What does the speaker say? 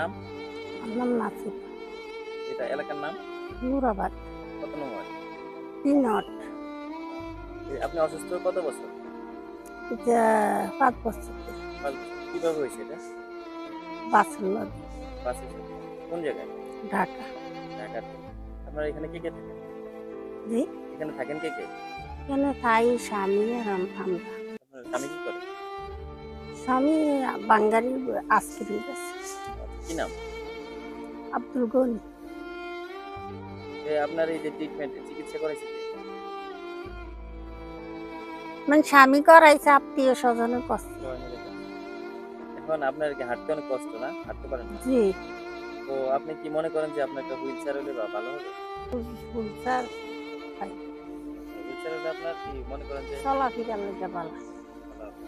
নাম? আমার নাম নাসির। এটা এলাকার নাম? নুরাবাদ। কত নম্বর? 3 নট। আপনি অসুস্থ কত বছর? এটা 5 বছর ধরে। 5 বছর। কিভাবে হয়েছে এটা? বাসের লগে। বাসে চড়ে? কোন জায়গায়? ঢাকা। ঢাকাতে। আপনার এখানে কে থাকেন? জি, এখানে থাকেন কে? এখানে তাই স্বামী আর আমরা। আপনার স্বামী কি করে? স্বামী বাঙালি আইসক্রিম বেচে। আচ্ছা, কি নাম? আব্দুল গনি। আপনার এই যে ট্রিটমেন্ট চিকিৎসা করাইছে কে? মানে স্বামী করাইছে, আত্মীয় স্বজনের কষ্ট। সবাই মিলে করছে। এখন আপনার কি হাঁটতে অনেক কষ্ট না? হাঁটতে পারেন না? জি, তো আপনি কি মনে করেন যে আপনার একটা হুইল চেয়ার হলে ভালো হবে? ফুলচার হুইল চেয়ার হলে আপনার কি মনে করেন যে চলাফেরার লেগে ভালো। ভালো হবে?